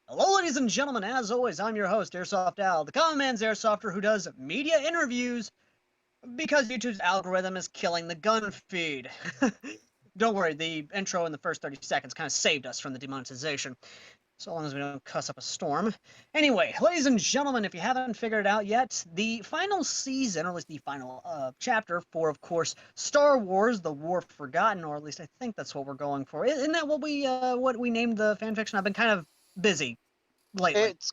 Hello, ladies and gentlemen. As always, I'm your host, AirsoftAL, the common man's airsofter who does media interviews because YouTube's algorithm is killing the gun feed. Don't worry, the intro in the first 30 seconds kind of saved us from the demonetization, so long as we don't cuss up a storm. Anyway, ladies and gentlemen, if you haven't figured it out yet, the final season, or at least the final chapter for, of course, Star Wars: The War Forgotten, or at least I think that's what we're going for. Isn't that what we named the fanfiction? I've been kind of busy lately. It's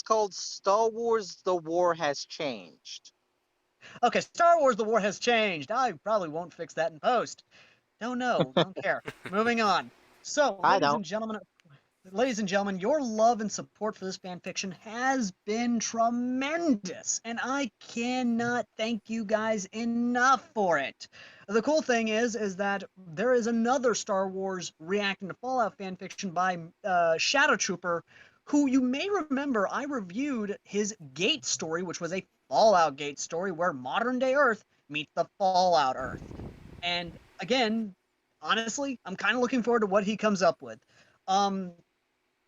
called Star Wars: The War Has Changed. Okay, Star Wars: The War Has Changed. I probably won't fix that in post. Don't know. Don't care. Moving on. So, I ladies and gentlemen, your love and support for this fanfiction has been tremendous, and I cannot thank you guys enough for it. The cool thing is that there is another Star Wars reacting to Fallout fanfiction by Shadow Trooper, who you may remember I reviewed his Gate story, which was a Fallout Gate story where modern day Earth meets the Fallout Earth. And again, honestly, I'm kind of looking forward to what he comes up with.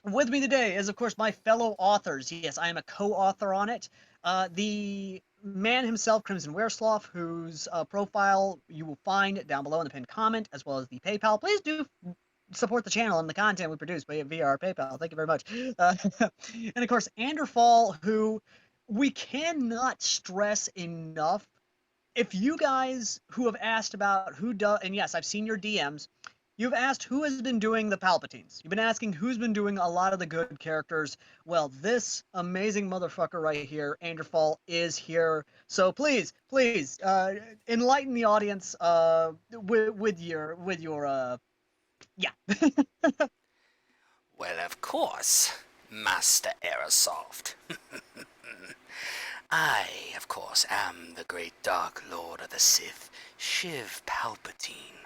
With me today is, of course, my fellow authors. Yes, I am a co-author on it. The man himself, Crimson Weresloff, whose profile you will find down below in the pinned comment, as well as the PayPal. Please do support the channel and the content we produce via our PayPal. Thank you very much. And of course, AnderFall, who we cannot stress enough. If you guys who have asked about who does, and yes, I've seen your DMs, you've asked who has been doing the Palpatines. You've been asking who's been doing a lot of the good characters. Well, this amazing motherfucker right here, AnderFall, is here. So please, enlighten the audience with your yeah. Well, of course, Master Airsoft. I, of course, am the great Dark Lord of the Sith, Shiv Palpatine.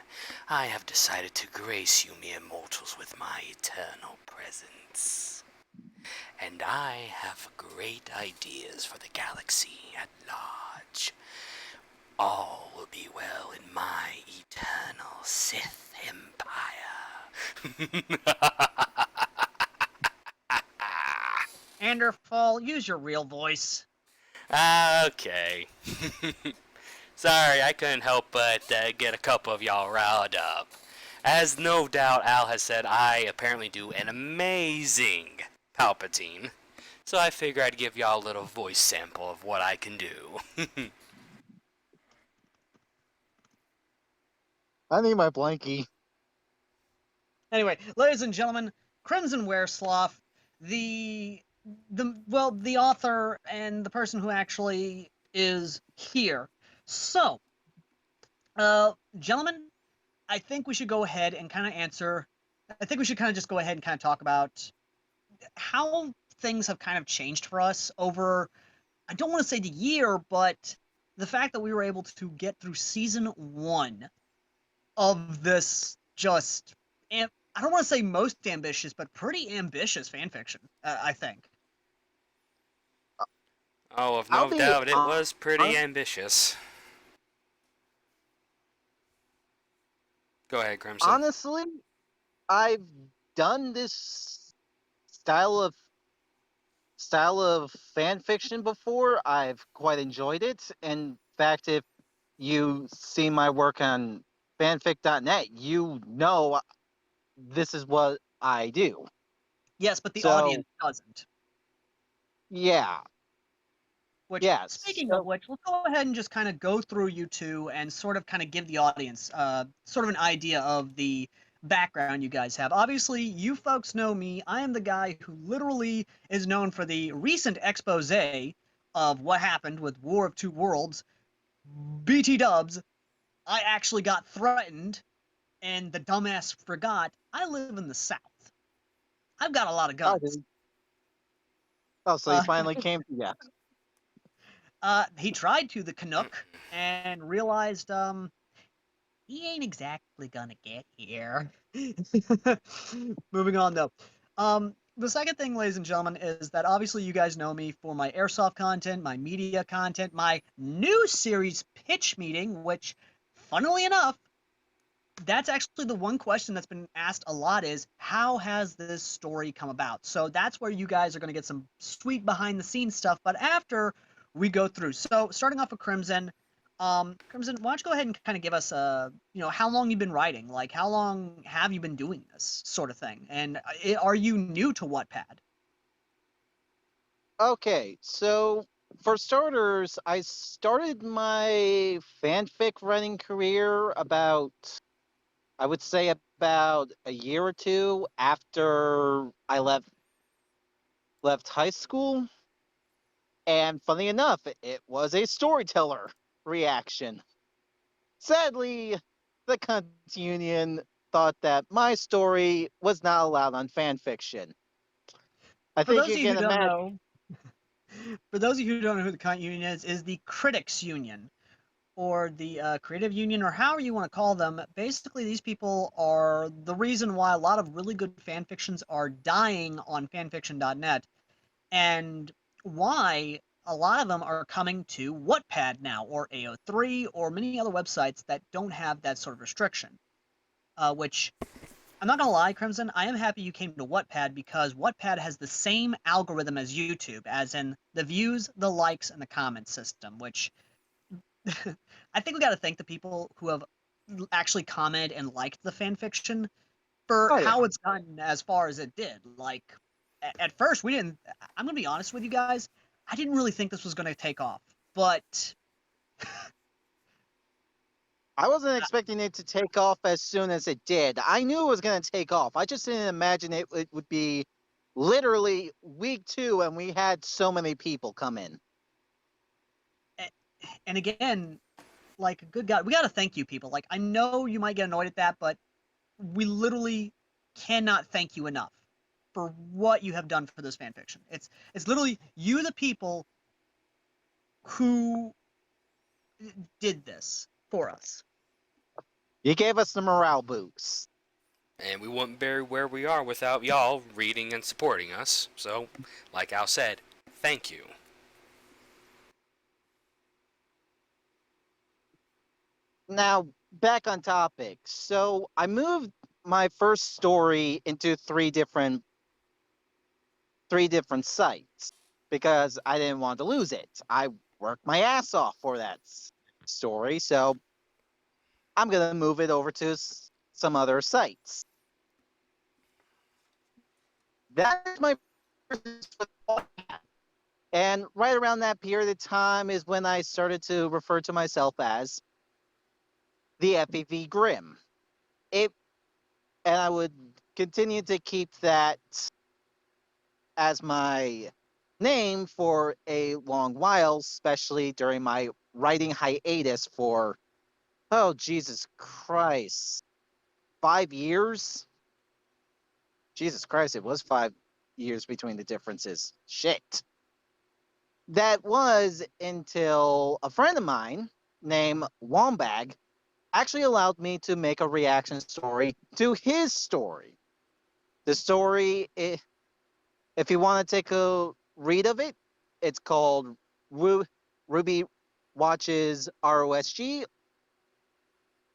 I have decided to grace you mere mortals with my eternal presence. And I have great ideas for the galaxy at large. All will be well in my eternal Sith Empire. AnderFall, use your real voice. Okay. Sorry, I couldn't help but get a couple of y'all riled up. As no doubt Al has said, I apparently do an amazing Palpatine. So I figure I'd give y'all a little voice sample of what I can do. I need my blankie. Anyway, ladies and gentlemen, Crimson Weresloff, the author and the person who actually is here. So, gentlemen, I think we should go ahead and kind of answer. I think we should kind of just go ahead and kind of talk about how things have kind of changed for us over, I don't want to say the year, but the fact that we were able to get through season 1 of this just, I don't want to say most ambitious, but pretty ambitious fanfiction, I think. Oh, of no doubt, it was pretty ambitious. Go ahead, Crimson. Honestly, I've done this style of fan fiction before. I've quite enjoyed it. In fact, if you see my work on fanfic.net, you know this is what I do. Yes, but the So, audience doesn't. yeah, Which, yes. speaking of So, which, let's go ahead and just kind of go through you two and sort of kind of give the audience sort of an idea of the background you guys have. Obviously, you folks know me. I am the guy who literally is known for the recent expose of what happened with War of Two Worlds. BT dubs, I actually got threatened, and the dumbass forgot I live in the South. I've got a lot of oh, guns. so he Uh, finally came to you. he tried to, the Canuck, and realized he ain't exactly gonna get here. Moving on though. The second thing, ladies and gentlemen, is that obviously you guys know me for my airsoft content, my media content, my new series pitch meeting, which, funnily enough, that's actually the one question that's been asked a lot is how has this story come about? So that's where you guys are going to get some sweet behind the scenes stuff, but after we go through. So starting off with Crimson, Crimson, why don't you go ahead and kind of give us how long you've been writing? Like how long have you been doing this sort of thing? And are you new to Wattpad? Okay, so for starters, I started my fanfic running career about, I would say, about a year or two after I left high school. And funny enough, it was a storyteller reaction. Sadly, the Cunt Union thought that my story was not allowed on fanfiction. I For think those you of you who can don't imagine. know, for those of you who don't know who the Kant Union is the Critics Union, or the creative union, or however you want to call them. Basically, these people are the reason why a lot of really good fan fictions are dying on fanfiction.net, and why a lot of them are coming to Wattpad now, or AO3, or many other websites that don't have that sort of restriction. Which, I'm not gonna lie, Crimson, I am happy you came to Wattpad because Wattpad has the same algorithm as YouTube, as in the views, the likes, and the comment system, which I think we got to thank the people who have actually commented and liked the fan fiction for Oh, yeah. how it's gotten as far as it did. Like, at first, we didn't. I'm gonna be honest with you guys. I didn't really think this was gonna take off, but I wasn't expecting it to take off as soon as it did. I knew it was going to take off. I just didn't imagine it would be literally week 2 and we had so many people come in. and again, like, good God, we got to thank you, people. Like, I know you might get annoyed at that, but we literally cannot thank you enough for what you have done for this fan fiction. It's literally you, the people who did this for us. You gave us the morale boost. And we wouldn't be where we are without y'all reading and supporting us. So, like Al said, thank you. Now, back on topic. So, I moved my first story into three different sites because I didn't want to lose it. I worked my ass off for that story, so I'm going to move it over to some other sites. That is my first. And right around that period of time is when I started to refer to myself as the FEV Grim. It, and I would continue to keep that as my name for a long while, especially during my writing hiatus for, oh, Jesus Christ, 5 years? Jesus Christ, it was 5 years between the differences. Shit. That was until a friend of mine named Wombag actually allowed me to make a reaction story to his story. The story, if you want to take a read of it, it's called Ruby Watches ROSG,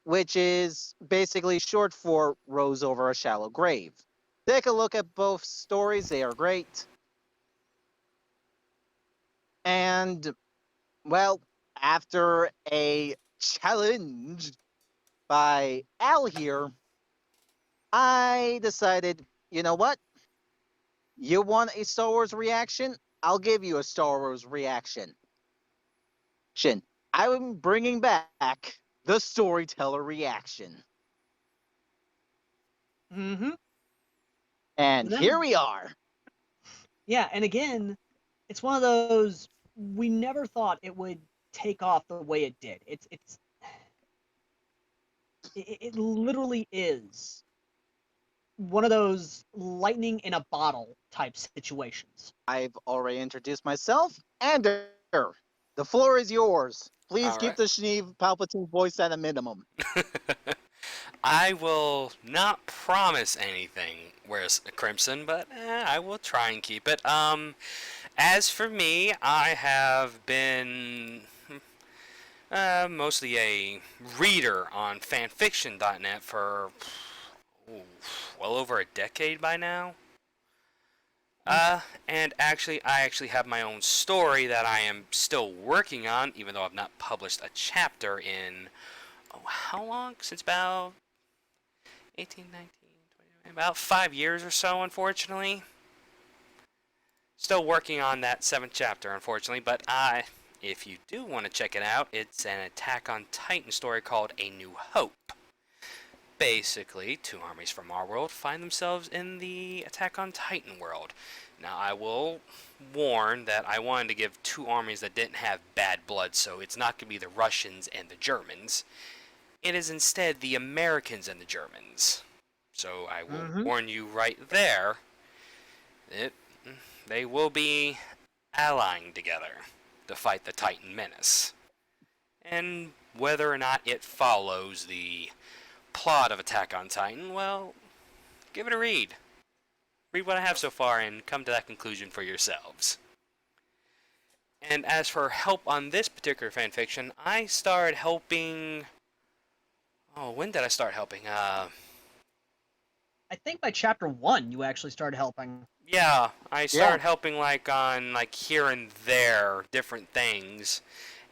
which is basically short for Rose Over a Shallow Grave. Take a look at both stories, they are great. And, well, after a challenge by Al here, I decided, you know what? You want a Star Wars reaction? I'll give you a Star Wars reaction. I'm bringing back the storyteller reaction. Mm-hmm. And And then, here we are. yeah, and again, it's one of those we never thought it would take off the way it did. It literally is one of those lightning in a bottle type situations. I've already introduced myself. Ander, the floor is yours. Please All keep right. the Shneeve Palpatine voice at a minimum. I will not promise anything, where's Crimson, but I will try and keep it. As for me, I have been mostly a reader on fanfiction.net for ooh, well over a decade by now. And I actually have my own story that I am still working on, even though I've not published a chapter in, how long? Since about 18, 19, 20, about 5 years or so, unfortunately. Still working on that 7th chapter, unfortunately, but if you do want to check it out, it's an Attack on Titan story called A New Hope. Basically, two armies from our world find themselves in the Attack on Titan world. Now, I will warn that I wanted to give two armies that didn't have bad blood, so it's not going to be the Russians and the Germans. It is instead the Americans and the Germans. So I will Mm-hmm. warn you right there. They will be allying together to fight the Titan menace. And whether or not it follows the plot of Attack on Titan, well, give it a read. Read what I have so far and come to that conclusion for yourselves. And as for help on this particular fanfiction, I started helping. Oh, when did I start helping? I think by chapter 1 you actually started helping. Yeah, I Yeah. started helping on here and there different things,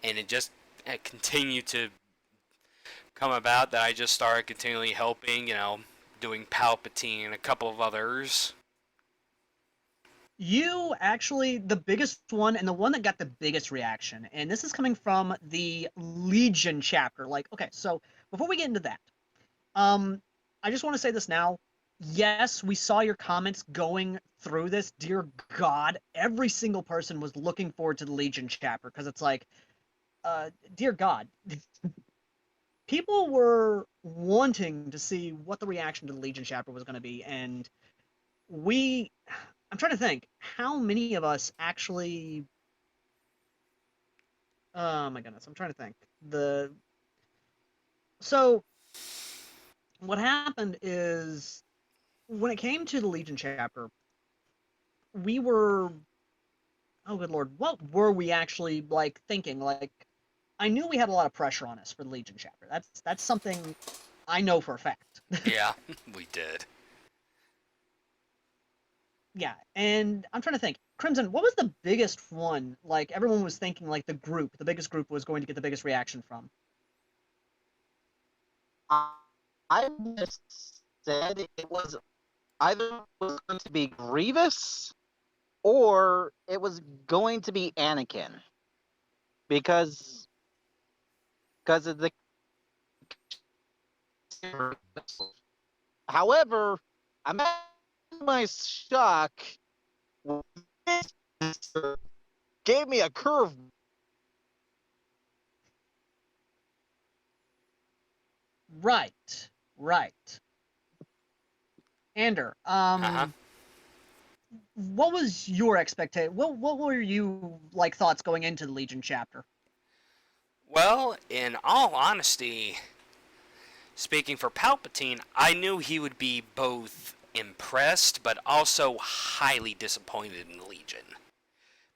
and it continued to come about that I just started continually helping, doing Palpatine and a couple of others. You actually, the biggest one and the one that got the biggest reaction, and this is coming from the Legion chapter. Like, okay, so before we get into that, I just want to say this now. Yes, we saw your comments going through this. Dear God, every single person was looking forward to the Legion chapter because it's like, dear God, people were wanting to see what the reaction to the Legion chapter was going to be, and we I'm trying to think how many of us actually. Oh my goodness, I'm trying to think. So what happened is when it came to the Legion chapter, we were, oh good lord, what were we actually like thinking? Like, I knew we had a lot of pressure on us for the Legion chapter. That's something I know for a fact. Yeah, we did. Yeah, and I'm trying to think. Crimson, what was the biggest one? Like everyone was thinking, like the biggest group was going to get the biggest reaction from. I just said it was either was going to be Grievous or it was going to be Anakin because of the. However, I'm at my shock. This gave me a curve. Right, right. Ander, Uh-huh. what was your expectation? What were you like thoughts going into the Legion chapter? Well, in all honesty, speaking for Palpatine, I knew he would be both impressed but also highly disappointed in the Legion.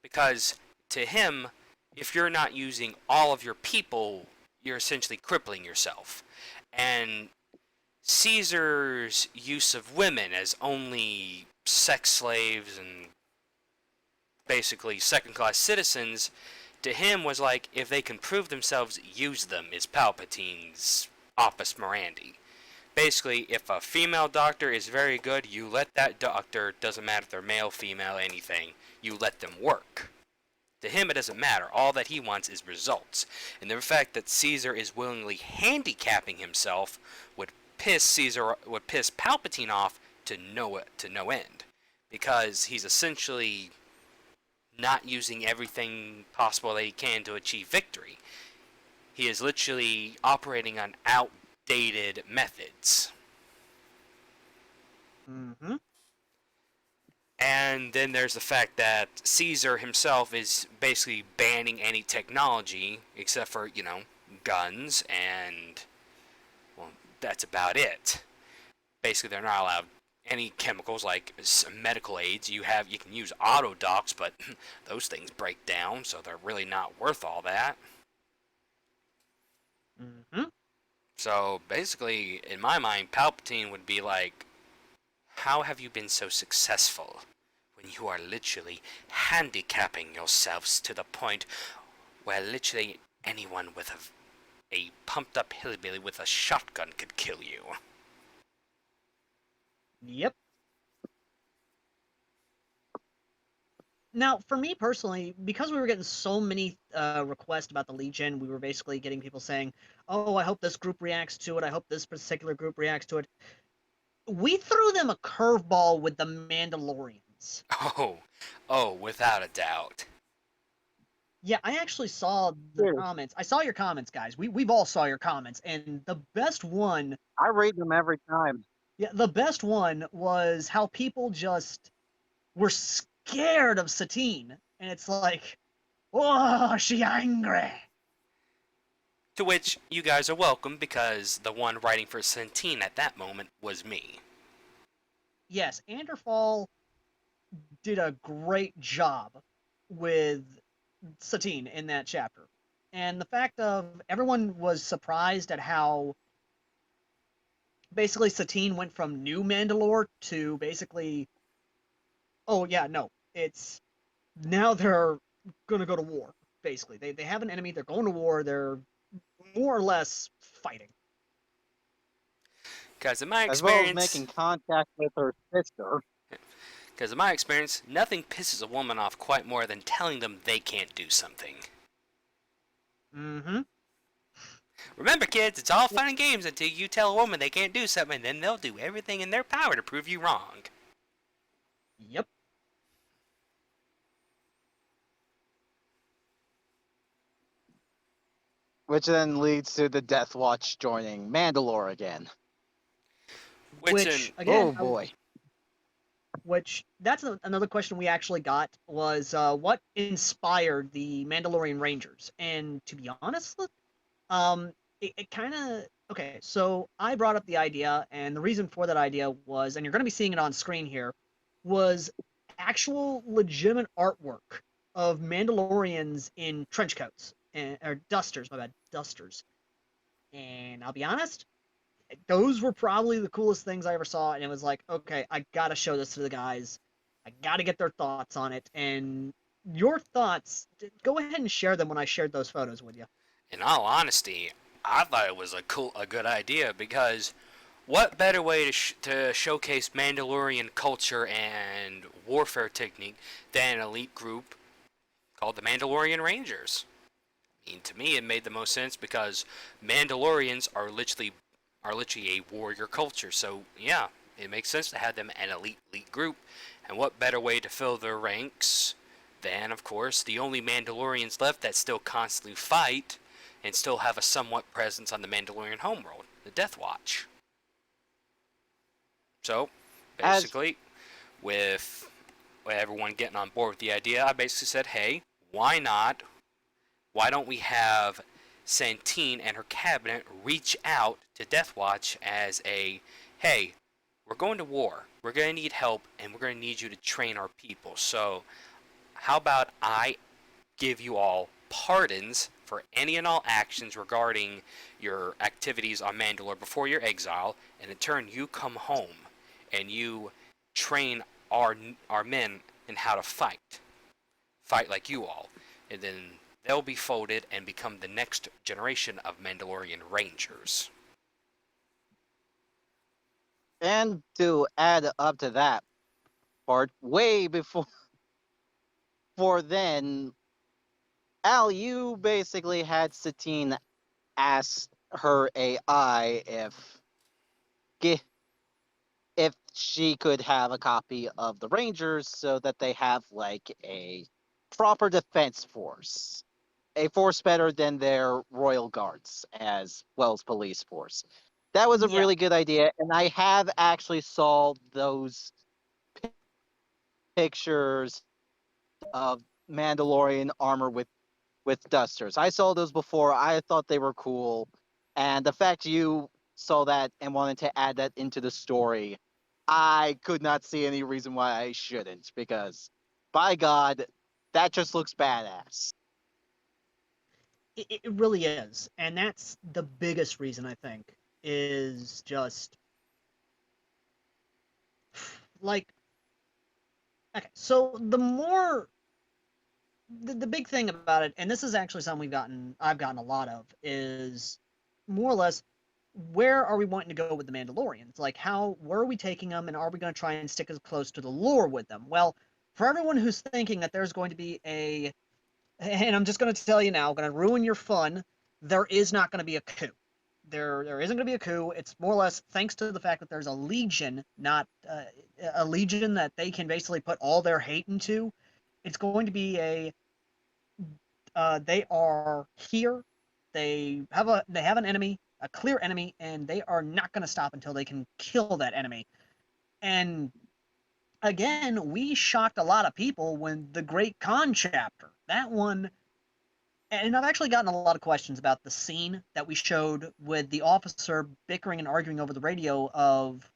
Because to him, if you're not using all of your people, you're essentially crippling yourself. And Caesar's use of women as only sex slaves and basically second class citizens to him was like, if they can prove themselves, use them, is Palpatine's Office Mirandi. Basically, if a female doctor is very good, you let that doctor, doesn't matter if they're male, female, anything, you let them work. To him, it doesn't matter. All that he wants is results. And the fact that Caesar is willingly handicapping himself would piss Palpatine off to no end, because he's essentially not using everything possible that he can to achieve victory. He is literally operating on outdated methods. Mm-hmm. And then there's the fact that Caesar himself is basically banning any technology except for, guns, and, well, that's about it. Basically, they're not allowed any chemicals like medical aids. You can use auto docks, but those things break down, so they're really not worth all that. Mm-hmm. So basically, in my mind, Palpatine would be like, how have you been so successful when you are literally handicapping yourselves to the point where literally anyone with a pumped up hillbilly with a shotgun could kill you? Yep. Now, for me personally, because we were getting so many requests about the Legion, we were basically getting people saying, "Oh, I hope this group reacts to it. I hope this particular group reacts to it." We threw them a curveball with the Mandalorians. Oh, without a doubt. Yeah, I actually saw the comments. I saw your comments, guys. We've all saw your comments, and the best one. I read them every time. Yeah, the best one was how people just were scared of Satine, and it's like, oh, she angry. To which you guys are welcome, because the one writing for Centene at that moment was me. Yes, AnderFall did a great job with Satine in that chapter. And the fact of everyone was surprised at how basically Satine went from new Mandalore to basically, oh yeah, no, it's now they're gonna go to war. Basically, they have an enemy. They're going to war. They're more or less fighting. Because in my As well as experience, making contact with her sister. because in my experience, nothing pisses a woman off quite more than telling them they can't do something. Mm-hmm. Remember, kids, it's all fun and games until you tell a woman they can't do something, and then they'll do everything in their power to prove you wrong. Yep. Which then leads to the Death Watch joining Mandalore again. Which again, oh boy. Which that's another question we actually got was what inspired the Mandalorian Rangers? And to be honest, it kind of okay. So I brought up the idea, and the reason for that idea was, and you're going to be seeing it on screen here, was actual legitimate artwork of Mandalorians in trench coats and or dusters. My bad, dusters. And I'll be honest, those were probably the coolest things I ever saw, and it was like, okay, I gotta show this to the guys. I gotta get their thoughts on it. And your thoughts, go ahead and share them when I shared those photos with you. In all honesty, I thought it was a good idea, because what better way to showcase Mandalorian culture and warfare technique than an elite group called the Mandalorian Rangers? I mean, to me, it made the most sense, because Mandalorians are literally a warrior culture. So yeah, it makes sense to have them an elite group. And what better way to fill their ranks than, of course, the only Mandalorians left that still constantly fight and still have a somewhat presence on the Mandalorian homeworld, the Death Watch. So basically, with everyone getting on board with the idea, I basically said, hey, why not? Why don't we have Santine and her cabinet reach out to Death Watch as a, hey, we're going to war, we're going to need help, and we're going to need you to train our people. So how about I give you all pardons for any and all actions regarding your activities on Mandalore before your exile, and in turn you come home and you train our men in how to fight like you all, and then they'll be folded and become the next generation of Mandalorian Rangers. And to add up to that part, way before then, Al, you basically had Satine ask her AI if she could have a copy of the Rangers so that they have like a proper defense force, a force better than their Royal Guards as well as police force. That was a Yeah. really good idea, and I have actually saw those pictures of Mandalorian armor with dusters. I saw those before. I thought they were cool, and the fact you saw that and wanted to add that into the story, I could not see any reason why I shouldn't. Because, by God, that just looks badass. It really is, and that's the biggest reason I think is just like okay. So the big thing about it, and this is actually something I've gotten a lot of, is more or less where are we wanting to go with the Mandalorians? Like where are we taking them, and are we going to try and stick as close to the lore with them? Well, for everyone who's thinking that there's going to be and I'm just going to tell you now, I'm going to ruin your fun. There is not going to be a coup. There isn't going to be a coup. It's more or less thanks to the fact that there's a legion, not a legion that they can basically put all their hate into. It's going to be they are here. They have an enemy, a clear enemy, and they are not going to stop until they can kill that enemy. And again, we shocked a lot of people when the Great Khan chapter, that one, and I've actually gotten a lot of questions about the scene that we showed with the officer bickering and arguing over the radio of,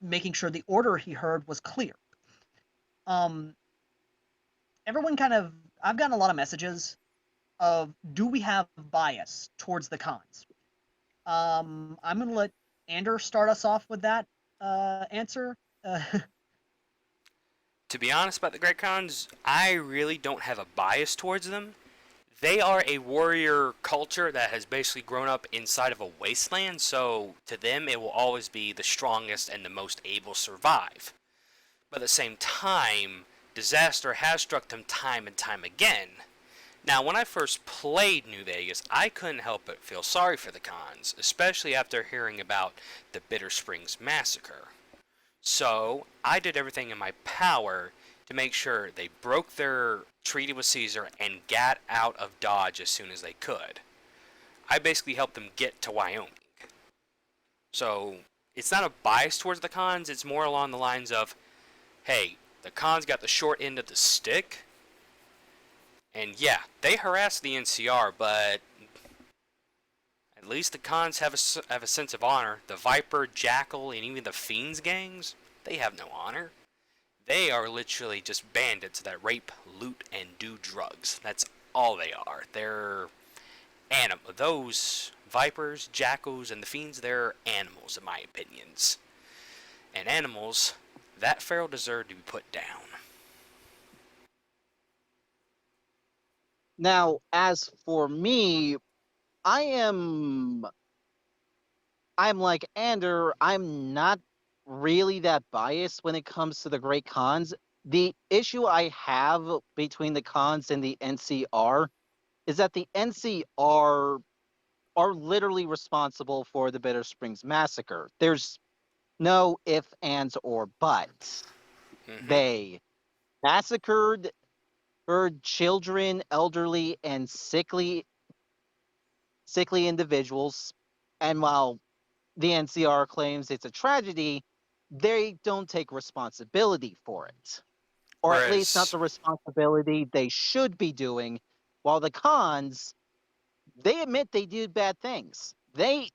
making sure the order he heard was clear. Um, everyone kind of, I've gotten a lot of messages of, do we have bias towards the cons? I'm going to let Ander start us off with that answer. To be honest about the Great Khans, I really don't have a bias towards them. They are a warrior culture that has basically grown up inside of a wasteland, so to them it will always be the strongest and the most able to survive. But at the same time, disaster has struck them time and time again. Now, when I first played New Vegas, I couldn't help but feel sorry for the Khans, especially after hearing about the Bitter Springs massacre. So, I did everything in my power to make sure they broke their treaty with Caesar and got out of Dodge as soon as they could. I basically helped them get to Wyoming. So, it's not a bias towards the Khans, it's more along the lines of, hey, the Khans got the short end of the stick, and yeah, they harassed the NCR, but at least the Khans have a sense of honor. The Viper, Jackal, and even the Fiends gangs, they have no honor. They are literally just bandits that rape, loot, and do drugs. That's all they are. They're those Vipers, Jackals, and the Fiends, they're animals in my opinions. And animals, that feral deserve to be put down. Now, as for me, I I'm like Ander. I'm not really that biased when it comes to the Great Khans. The issue I have between the Khans and the NCR is that the NCR are literally responsible for the Bitter Springs massacre. There's no ifs, ands, or buts. Mm-hmm. They massacred children, elderly, and sickly individuals. And while the NCR claims it's a tragedy, they don't take responsibility for it. Or at least not Whereas, the responsibility they should be doing, while the Khans, they admit they did bad things. They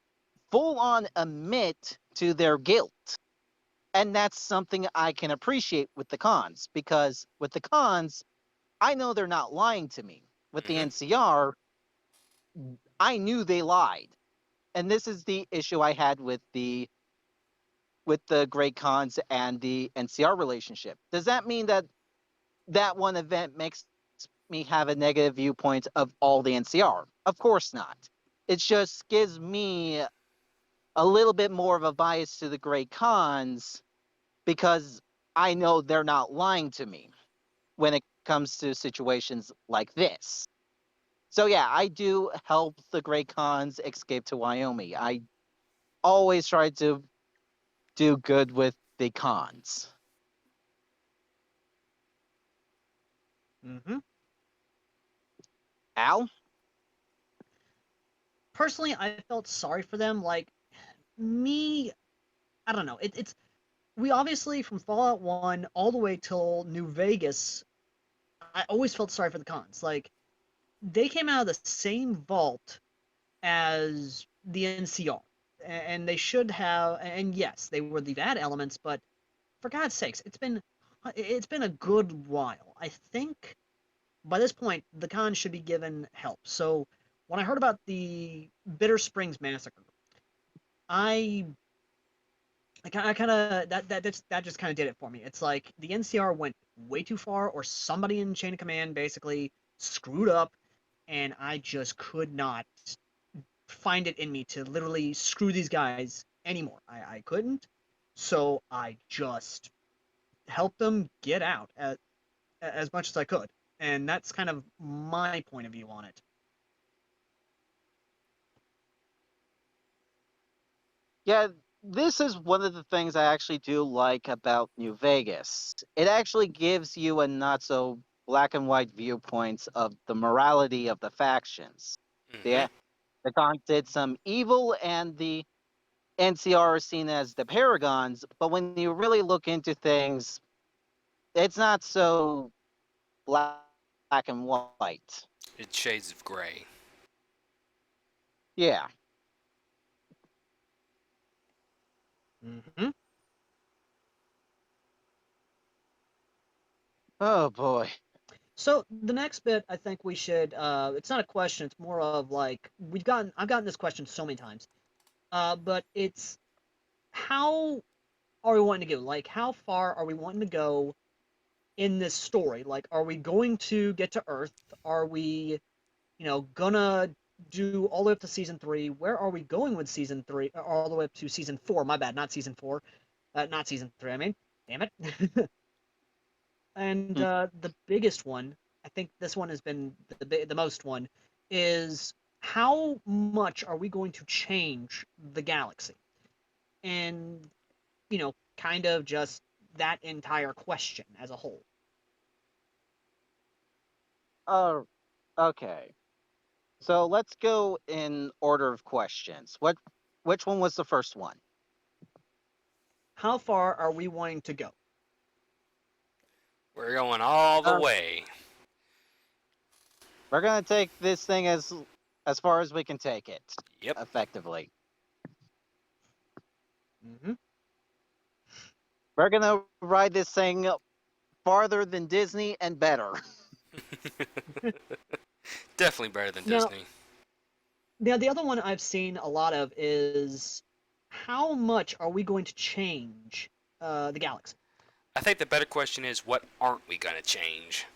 full on admit to their guilt. And that's something I can appreciate with the Khans, because with the Khans, I know they're not lying to me. With the mm-hmm. NCR, I knew they lied. And this is the issue I had with the Great Khans and the NCR relationship. Does that mean that that one event makes me have a negative viewpoint of all the NCR? Of course not. It just gives me a little bit more of a bias to the Great Khans because I know they're not lying to me when it comes to situations like this. So yeah, I do help the Great Khans escape to Wyoming. I always try to do good with the Khans. Mm-hmm. Al? Personally, I felt sorry for them. Like me, I don't know. It's we obviously from Fallout One all the way till New Vegas. I always felt sorry for the cons. Like they came out of the same vault as the NCR, and they should have. And yes, they were the bad elements, but for God's sakes, it's been a good while. I think by this point the cons should be given help. So when I heard about the Bitter Springs massacre, I I kind of that just kind of did it for me. It's like the NCR went way too far, or somebody in chain of command basically screwed up, and I just could not find it in me to literally screw these guys anymore. I couldn't, so I just helped them get out as much as I could, and that's kind of my point of view on it. Yeah, this is one of the things I actually do like about New Vegas. It actually gives you a not so black and white viewpoints of the morality of the factions. Mm-hmm. The Khans did some evil, and the NCR are seen as the paragons. But when you really look into things, it's not so black and white. It's shades of gray. Yeah. Mm-hmm. Oh boy. So the next bit, I think we should. It's not a question. It's more of like I've gotten this question so many times. But it's how are we wanting to go? Like, how far are we wanting to go in this story? Like, are we going to get to Earth? Are we, gonna do all the way up to season three? Where are we going with season three? All the way up to season four? My bad, not season four. Not season three. I mean, damn it. And Hmm. the biggest one, I think this one has been the most one, is how much are we going to change the galaxy? And kind of just that entire question as a whole. Oh, okay. So let's go in order of questions. Which one was the first one? How far are we wanting to go? We're going all the Uh, way. we're gonna take this thing as far as we can take it, Yep. effectively. Mm-hmm. We're gonna ride this thing farther than Disney and better. Definitely better than Now, Disney. the other one I've seen a lot of is how much are we going to change the galaxy? I think the better question is, what aren't we gonna change?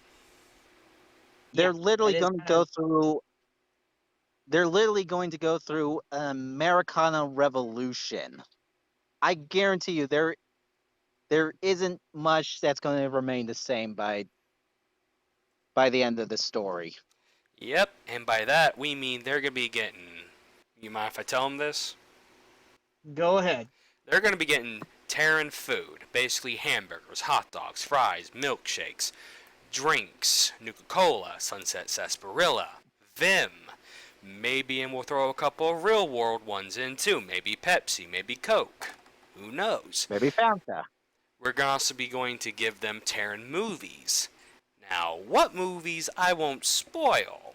Yeah, They're literally that is going to kind go of through. They're literally going to go through an Americana revolution. I guarantee you, there isn't much that's going to remain the same by the end of the story. Yep, and by that we mean they're gonna be getting. You mind if I tell them this? go ahead. They're gonna be getting Terran food, basically hamburgers, hot dogs, fries, milkshakes, drinks, Nuka-Cola, Sunset Sarsaparilla, Vim. Maybe, and we'll throw a couple of real world ones in too. Maybe Pepsi, maybe Coke. Who knows? Maybe Fanta. We're gonna also be going to give them Terran movies. Now, what movies I won't spoil.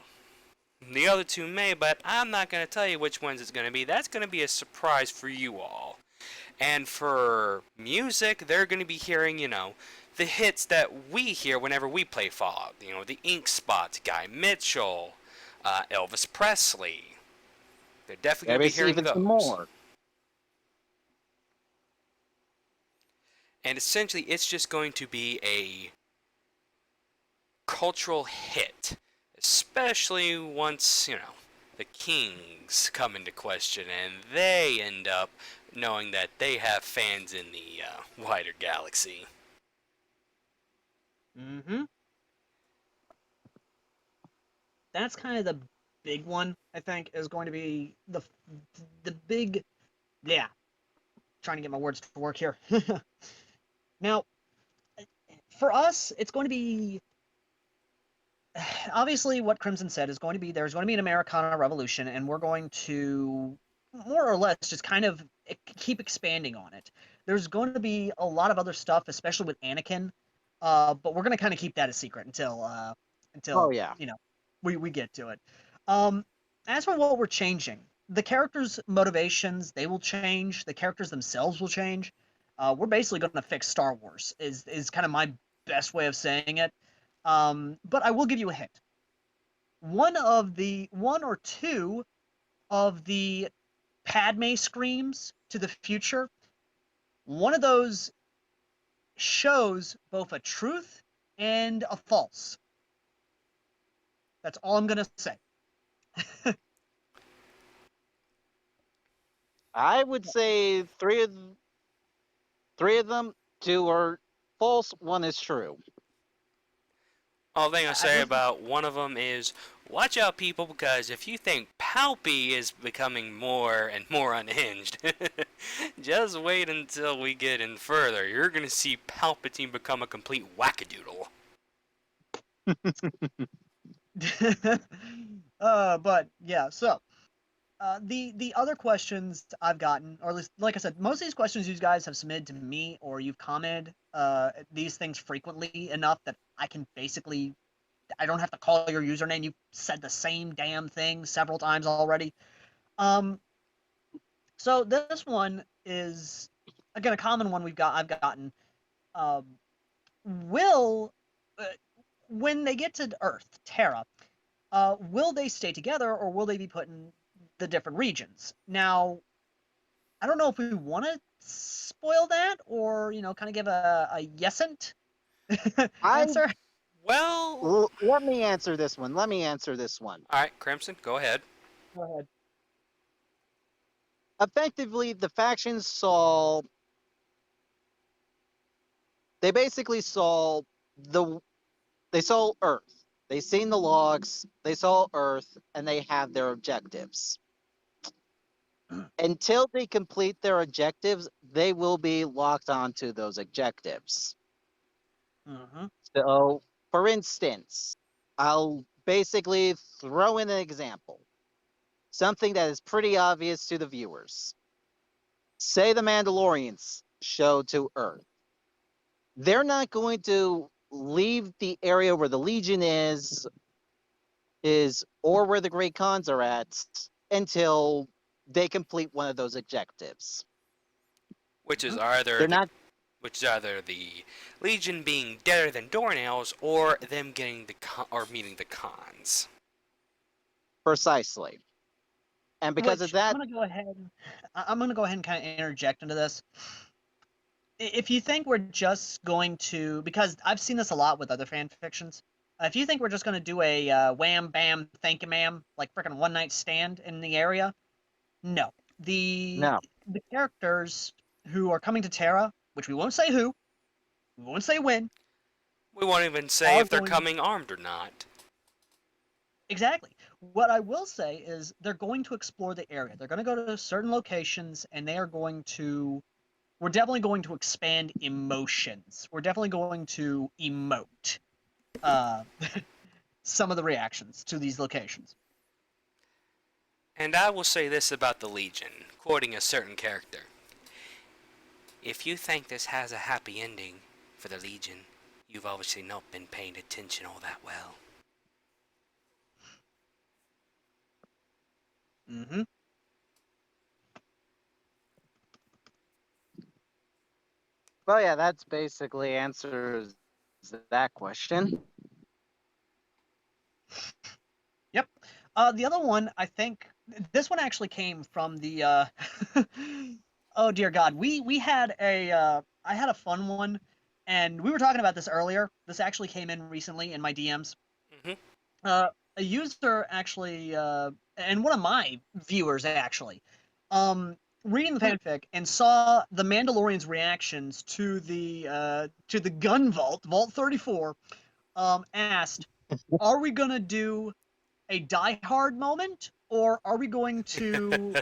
The other two may, but I'm not going to tell you which ones it's going to be. That's going to be a surprise for you all. And for music, they're going to be hearing, the hits that we hear whenever we play Fallout. The Ink Spot, Guy Mitchell, Elvis Presley. They're definitely going to Maybe be it's hearing even some those. more. And essentially, it's just going to be a cultural hit. Especially once, the kings come into question, and they end up knowing that they have fans in the wider galaxy. Mm-hmm. That's kind of the big one, I think, is going to be the big, yeah. Trying to get my words to work here. Now, for us, it's going to be obviously what Crimson said is going to be there's going to be an Americana revolution, and we're going to more or less just kind of keep expanding on it. There's going to be a lot of other stuff, especially with Anakin, but we're going to kind of keep that a secret Oh until yeah. we get to it. Um, as for what we're changing, the characters' motivations they will change. The characters themselves will change. We're basically going to fix Star Wars. Is kind of my best way of saying it. But I will give you a hint. One or two of the Padme screams to the future, one of those shows both a truth and a false. That's all I'm gonna say. I would say three of them, two are false, one is true. All thing I say Listen, about one of them is, watch out, people, because if you think Palpy is becoming more and more unhinged, just wait until we get in further. You're gonna see Palpatine become a complete wackadoodle. but yeah, so the other questions I've gotten, or at least like I said, most of these questions you guys have submitted to me or you've commented these things frequently enough that I don't have to call your username. You've said the same damn thing several times already. Um, so this one is again a common one I've gotten. Um, will when they get to Earth, Terra, will they stay together or will they be put in the different regions? Now, I don't know if we want to spoil that or kind of give a yesant I answer. Well, Let me answer this one. Let me answer this one. alright, Crimson, go ahead. Go ahead. Effectively, the factions saw. They basically saw the. They saw Earth. They seen the logs. They saw Earth, and they have their objectives. Until they complete their objectives, they will be locked onto those objectives. Mm-hmm. So, for instance, I'll basically throw in an example, something that is pretty obvious to the viewers. Say the Mandalorians show to Earth. They're not going to leave the area where the Legion is or where the Great Khans are at until they complete one of those objectives. Which is Mm-hmm. either They're the not which is either the Legion being deader than doornails, or them getting or meeting the cons. precisely. And because of Which that, I'm gonna go ahead and kind of interject into this. If you think we're just going to, because I've seen this a lot with other fan fictions, if you think we're just going to do a wham bam thank you ma'am like freaking one night stand in the area, no. The no. the characters who are coming to Terra, which we won't say who, we won't say when, We won't even say are if they're going coming armed or not. exactly. What I will say is they're going to explore the area. They're going to go to certain locations, and they are going to we're definitely going to expand emotions. We're definitely going to emote uh, some of the reactions to these locations. And I will say this about the Legion, quoting a certain character. If you think this has a happy ending for the Legion, you've obviously not been paying attention all that well. Mm-hmm. Well, yeah, that's basically answers that question. Yep. The other one, I think, this one actually came from the. Oh dear God, we had I had a fun one, and we were talking about this earlier. This actually came in recently in my DMs. Mm-hmm. A user actually and one of my viewers actually, reading the fanfic and saw the Mandalorian's reactions to the gun Vault 34, asked, "Are we gonna do a Die Hard moment, or are we going to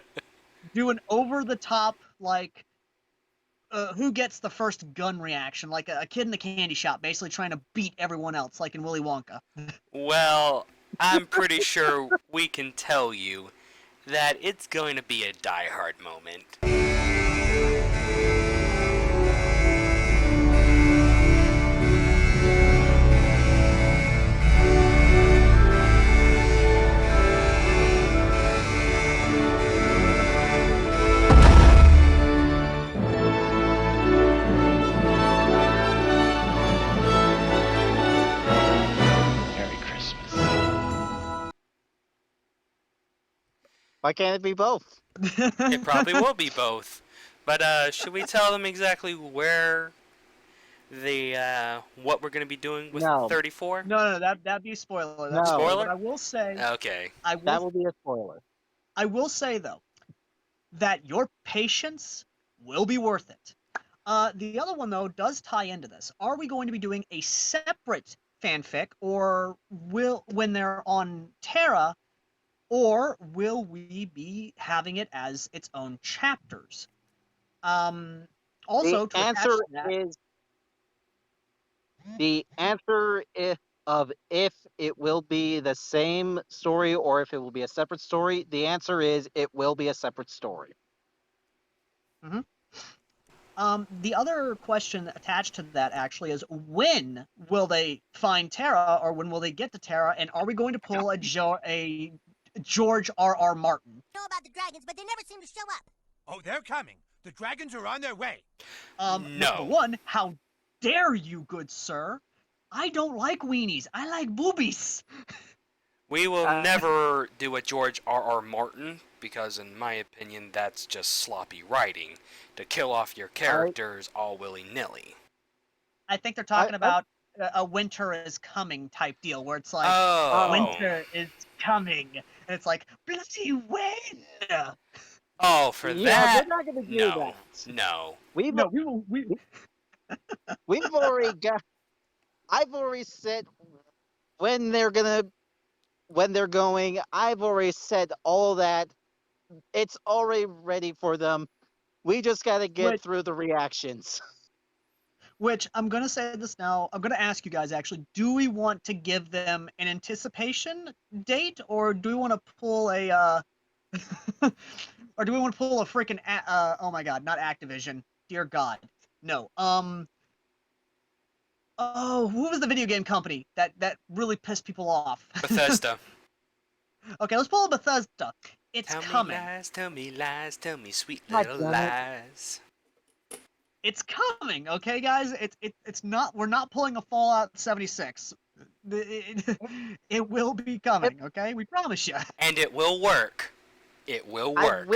do an over the top like?" Who gets the first gun reaction, like a kid in the candy shop, basically trying to beat everyone else, like in Willy Wonka. Well, I'm pretty sure we can tell you that it's going to be a Die Hard moment. Merry Christmas. Why can't it be both? It probably will be both. But should we tell them exactly where what we're going to be doing with No. 34? No, that'd be a spoiler. That's No. Spoiler? But I will say, Okay. That will be a spoiler. I will say though, that your patience will be worth it. The other one though does tie into this. Are we going to be doing a separate fanfic, or when they're on Terra, or will we be having it as its own chapters? Also, The to attach answer to that, is the answer of if it will be the same story or if it will be a separate story. The answer is it will be a separate story. the other question attached to that actually is, when will they find Terra, or when will they get to Terra, and are we going to pull a George R.R. Martin? Know about the dragons, but they never seem to show up. Oh, they're coming. The dragons are on their way. No. Number one, how dare you, good sir? I don't like weenies. I like boobies. We will never do a George R.R. Martin, because in my opinion that's just sloppy writing to kill off your characters all willy-nilly. I think they're talking about a winter is coming type deal, where it's like, Oh. winter is coming, and it's like, bloody when? Oh, for Yeah, that? we're not going to do No. that. No. We've No, we've already got. I've already said when they're going. I've already said all that. It's already ready for them. We just got to get through the reactions. Which, I'm gonna say this now. I'm gonna ask you guys actually. Do we want to give them an anticipation date, or do we want to pull a, or do we want to pull a freaking, oh my god, not Activision. Dear God, no. Oh, who was the video game company that really pissed people off? Bethesda. Okay, let's pull a Bethesda. It's coming. Tell me lies, tell me sweet God little damn it. lies. It's coming, okay, guys. It's not. We're not pulling a Fallout 76. It will be coming, okay? We promise you. And it will work. It will work.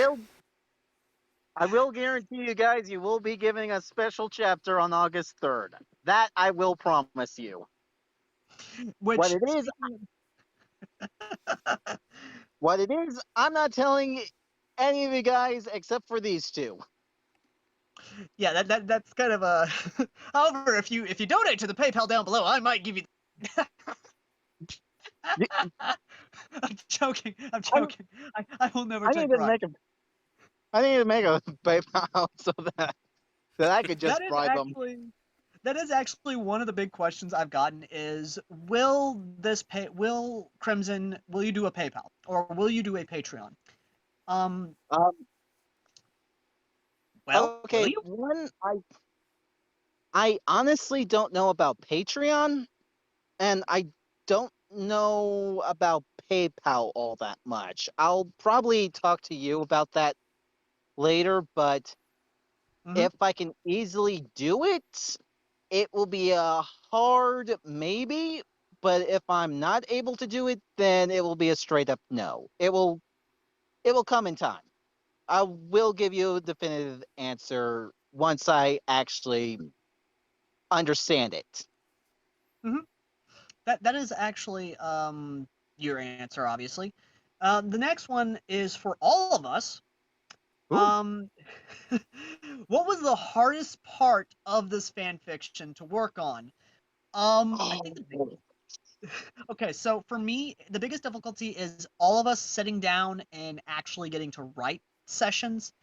I will guarantee you guys you will be giving a special chapter on August 3rd. That I will promise you. Which, What it is, I'm not telling any of you guys except for these two. yeah, that's kind of a. However, if you donate to the PayPal down below, I might give you. I'm joking. I will never I take need to bribes. make a PayPal so that I could just bribe them. That is actually one of the big questions I've gotten is, will Crimson, will you do a PayPal, or will you do a Patreon? Well, Okay, will you? one, I honestly don't know about Patreon, and I don't know about PayPal all that much. I'll probably talk to you about that later, but Mhm. if I can easily do it, it will be a hard maybe, but if I'm not able to do it, then it will be a straight up no. It will come in time. I will give you a definitive answer once I actually understand it. That is actually your answer, obviously. The next one is for all of us. Ooh. Um, what was the hardest part of this fan fiction to work on? I think okay, so for me, the biggest difficulty is all of us sitting down and actually getting to write sessions.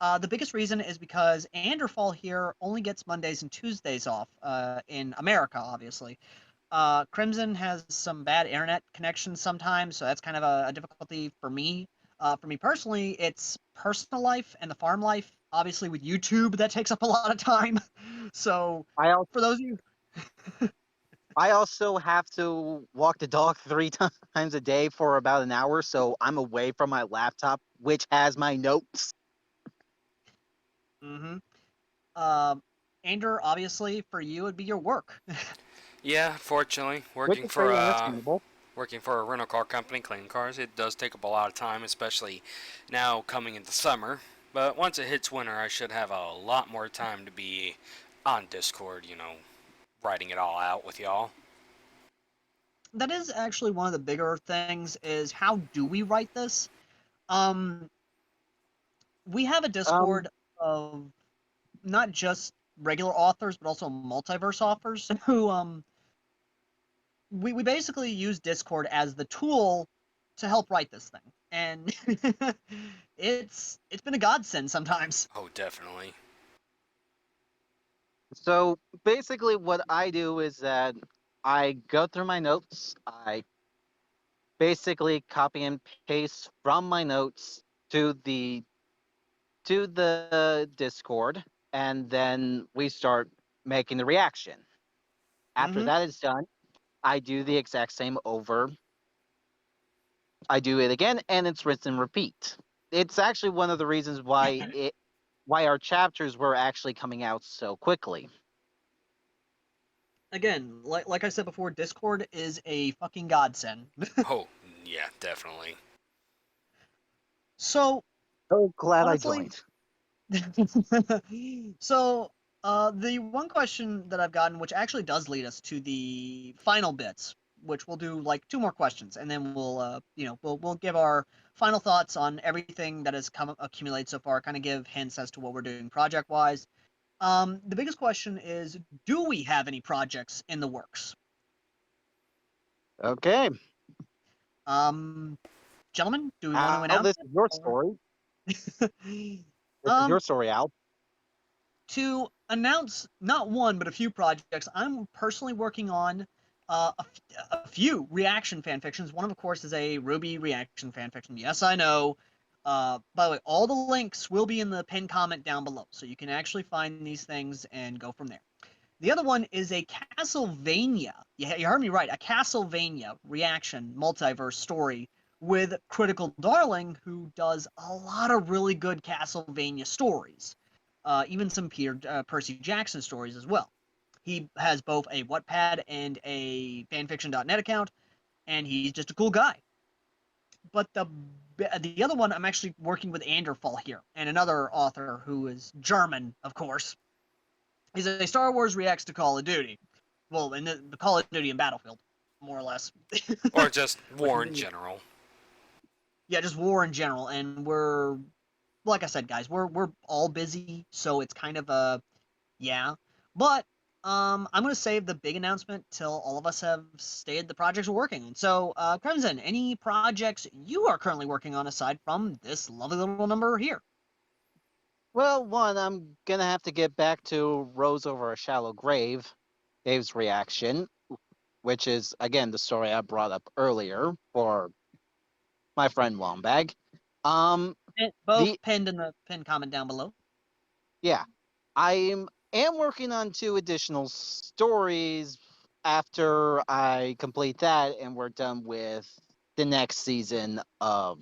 The biggest reason is because AnderFall here only gets Mondays and Tuesdays off in America, obviously. Crimson has some bad internet connections sometimes, so that's kind of a difficulty for me. For me personally, it's personal life and the farm life. Obviously, with YouTube, that takes up a lot of time. So, I al- for those of you, I also have to walk the dog 3 times a day for about an hour, so I'm away from my laptop, which has my notes. mm-hmm. Um, Ander, obviously, for you, it'd be your work. Yeah, fortunately, Which is very understandable. working for a rental car company, cleaning cars, it does take up a lot of time, especially now coming into summer. But once it hits winter, I should have a lot more time to be on Discord, writing it all out with y'all. That is actually one of the bigger things is how do we write this? Um, we have a Um, Discord of not just regular authors, but also multiverse authors who we basically use Discord as the tool to help write this thing. And it's been a godsend sometimes. Oh, definitely. so basically, what I do is that I go through my notes. I basically copy and paste from my notes to the Discord, and then we start making the reaction. After Mm-hmm. that is done, I do the exact same over. I do it again, and it's rinse and repeat. It's actually one of the reasons why our chapters were actually coming out so quickly. Again, like I said before, Discord is a fucking godsend. Oh, yeah, definitely. So So glad I honestly, joined. so the one question that I've gotten, which actually does lead us to the final bits, which we'll do like two more questions, and then we'll we'll give our final thoughts on everything that has come accumulated so far, kind of give hints as to what we're doing project wise. The biggest question is, do we have any projects in the works? Okay. Um, Gentlemen, do we want to Al, announce this it? is your Or... story. This is um, your story, Al. to announce not one but a few projects I'm personally working on. A few reaction fan fictions. One of course is a Ruby reaction fan fiction. Yes, I know. By the way, all the links will be in the pinned comment down below, so you can actually find these things and go from there. The other one is a Castlevania. You heard me right. A Castlevania reaction multiverse story with Critical Darling, who does a lot of really good Castlevania stories. Even some Percy Jackson stories as well. He has both a Wattpad and a fanfiction.net account, and he's just a cool guy. But the other one, I'm actually working with AnderFall here, and another author who is German, of course. He's a Star Wars reacts to Call of Duty. Well, in the Call of Duty and Battlefield, more or less. Or just Which war in general. yeah, just war in general, and we're like I said, guys, we're all busy, so it's kind of a yeah. But I'm gonna save the big announcement till all of us have stated the projects we're working on. So, Crimson, any projects you are currently working on aside from this lovely little number here? Well, one, I'm gonna have to get back to Rose Over a Shallow Grave, Dave's reaction, which is again the story I brought up earlier for my friend Wombag. Um, Both the pinned in the pinned comment down below. Yeah, I am working on 2 additional stories after I complete that and we're done with the next season of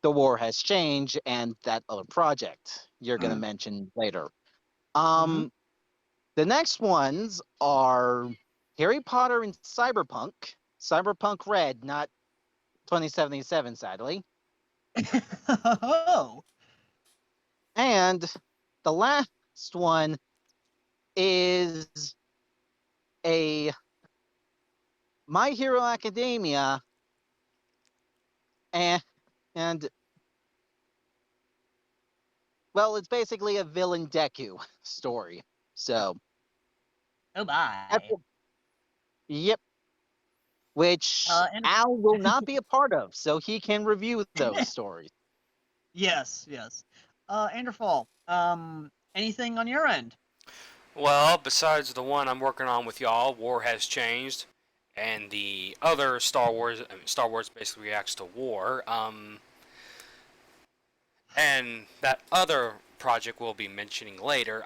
The War Has Changed and that other project you're gonna mention later. Mm-hmm. Um, the next ones are Harry Potter and Cyberpunk, Cyberpunk Red, not 2077, sadly, Oh. and the last one is a My Hero Academia and well, it's basically a villain Deku story. So, Oh that's bye. yep, which And Al will not be a part of, so he can review those stories. yes, yes. AnderFall. Anything on your end? Well, besides the one I'm working on with y'all, War has changed, and the other Star Wars basically reacts to war. And that other project we'll be mentioning later.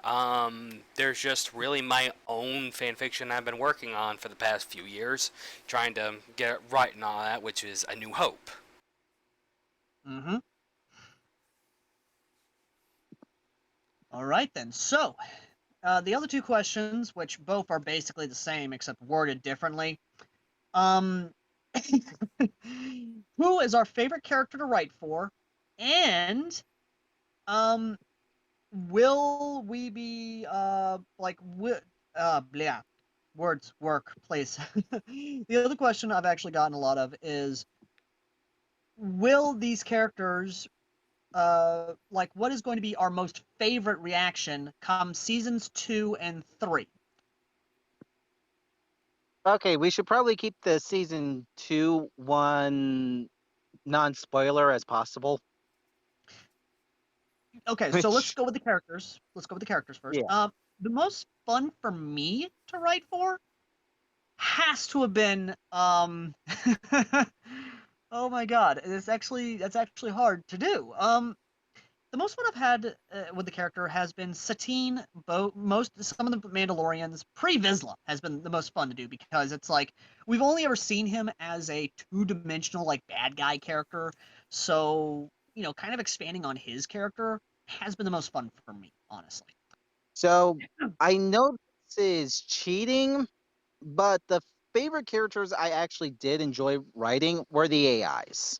There's just really my own fanfiction I've been working on for the past few years, trying to get it right and all that, which is A New Hope. Mm-hmm. All right then. So, the other two questions, which both are basically the same except worded differently. Um, who is our favorite character to write for? And um, will we be yeah, words work, please. The other question I've actually gotten a lot of is, will these characters like what is going to be our most favorite reaction come seasons 2 and 3? Okay, we should probably keep the season 2 one non-spoiler as possible. Okay, so let's Which, go with the characters. Let's go with the characters first. yeah. The most fun for me to write for has to have been oh my god, that's actually hard to do. The most fun I've had with the character has been Satine. Some of the Mandalorians pre Vizsla has been the most fun to do because it's like we've only ever seen him as a two-dimensional like bad guy character, so kind of expanding on his character has been the most fun for me, honestly. So I know this is cheating, but the favorite characters I actually did enjoy writing were the AIs.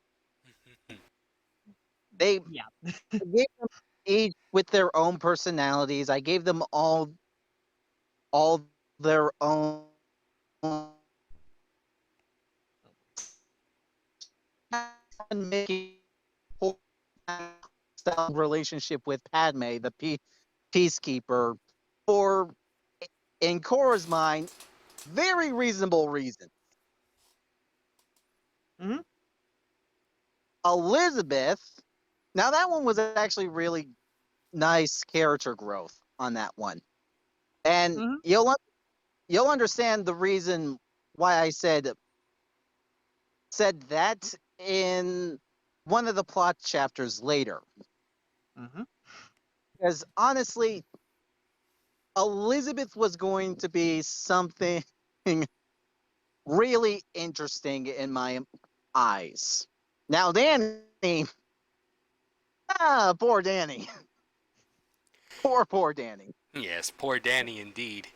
They Yeah. gave them each with their own personalities. I gave them all their own making relationship with Padme, the peacekeeper, for in Korra's mind, very reasonable reason. Hmm. Elizabeth, now that one was actually really nice character growth on that one, and Hmm. you'll understand the reason why I said that in one of the plot chapters later. Hmm. Because honestly, Elizabeth was going to be something really interesting in my eyes. Now, Danny, poor Danny. Poor Danny. Yes, poor Danny indeed.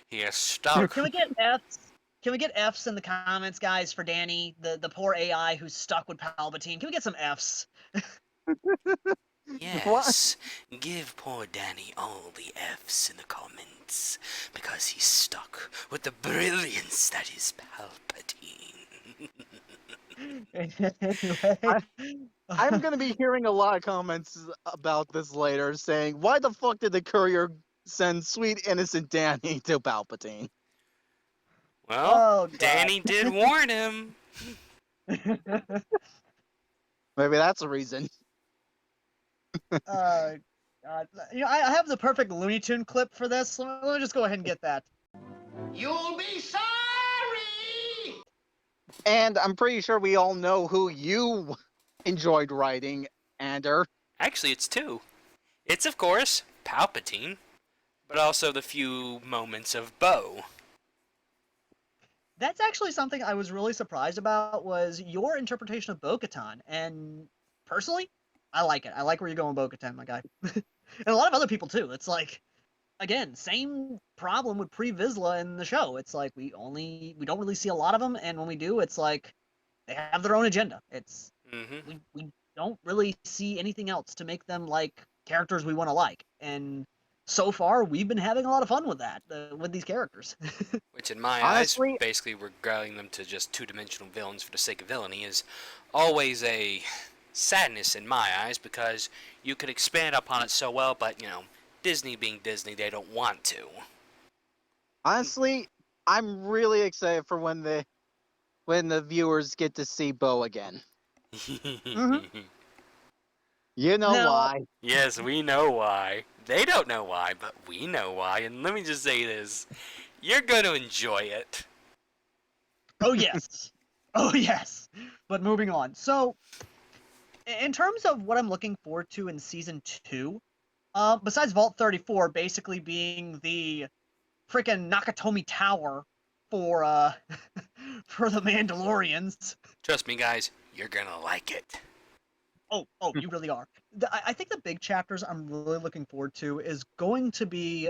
He is Can stuck. we get F's? Can we get F's in the comments, guys, for Danny, the poor AI who's stuck with Palpatine? Can we get some F's? What? Yes, give poor Danny all the F's in the comments, because he's stuck with the brilliance that is Palpatine. Anyway. I, I'm going to be hearing a lot of comments about this later saying, why the fuck did the courier send sweet innocent Danny to Palpatine? Well, Oh god. Danny did warn him. Maybe that's a reason. God. I have the perfect Looney Tune clip for this. Let me just go ahead and get that. You'll be sorry! And I'm pretty sure we all know who you enjoyed writing, Ander. Actually, it's two. It's, of course, Palpatine, but also the few moments of Bo. That's actually something I was really surprised about was your interpretation of Bo-Katan, and personally, I like it. I like where you're going, Bo-Katan, my guy, and a lot of other people too. It's like, again, same problem with pre-Vizsla in the show. It's like we don't really see a lot of them, and when we do, it's like they have their own agenda. It's Mm-hmm. we don't really see anything else to make them like characters we want to like, and so far we've been having a lot of fun with that, with these characters. Which, in my Honestly- eyes, basically regaling them to just two-dimensional villains for the sake of villainy is always a sadness in my eyes, because you could expand upon it so well, but, you know, Disney being Disney, they don't want to. Honestly, I'm really excited for when the viewers get to see Bo again. You know Now- why. Yes, we know why. They don't know why, but we know why. And let me just say this. You're going to enjoy it. Oh yes. Oh yes. But moving on. So, in terms of what I'm looking forward to in season 2, besides Vault 34 basically being the freaking Nakatomi Tower for for the Mandalorians. Trust me, guys, you're going to like it. Oh, you really are. I think the big chapters I'm really looking forward to is going to be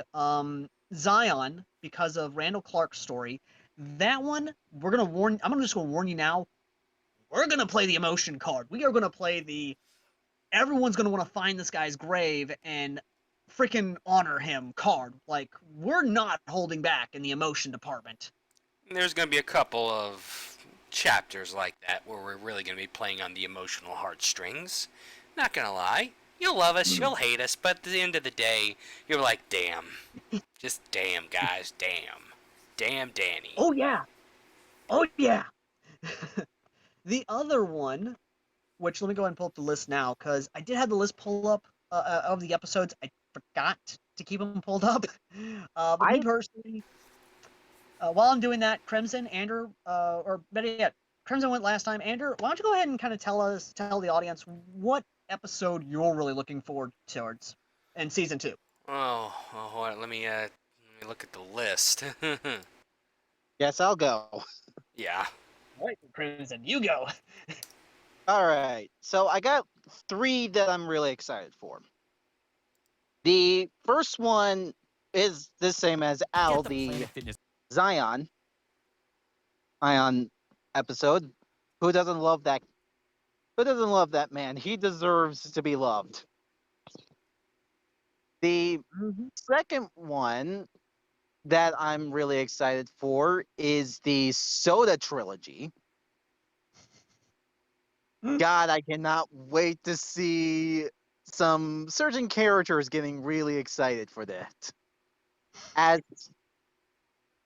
Zion, because of Randall Clark's story. That one, I'm just gonna warn you now. We're gonna play the emotion card. We are gonna play the everyone's gonna want to find this guy's grave and freaking honor him card. Like, we're not holding back in the emotion department. There's going to be a couple of chapters like that where we're really going to be playing on the emotional heartstrings. Not going to lie. You'll love us, you'll hate us, but at the end of the day, you're like, damn. Just damn, guys, damn. Damn, Danny. Oh yeah. Oh yeah. The other one, which let me go ahead and pull up the list now, because I did have the list pull up of the episodes. I forgot to keep them pulled up. But me personally, while I'm doing that, Crimson, Ander, or better yet, Crimson went last time. Ander, why don't you go ahead and kind of tell the audience what episode you're really looking forward towards in season 2? Oh, hold on, let me look at the list. Yes, I'll go. Yeah. All right, Crimson, you go. All right. So I got 3 that I'm really excited for. The first one is the same as Al, the Zion Ion episode. Who doesn't love that? Who doesn't love that man? He deserves to be loved. The second one that I'm really excited for is the Soda trilogy. God, I cannot wait to see some certain characters getting really excited for that.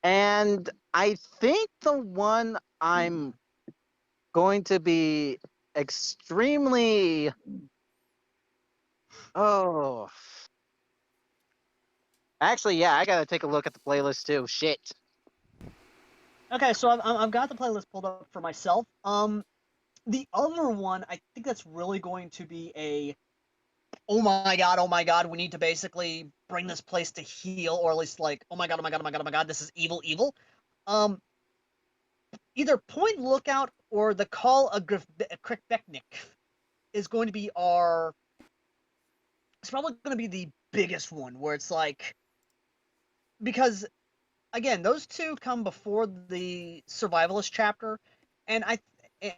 And I think the one I'm going to be extremely actually, yeah, I gotta take a look at the playlist too. Shit. Okay, so I've got the playlist pulled up for myself. The other one, I think that's really going to be a oh my god, we need to basically bring this place to heel, or at least like, oh my god, this is evil. Either Point Lookout or the Call of Krikbeknik is going to be it's probably going to be the biggest one, where it's like, because again, those two come before the survivalist chapter, and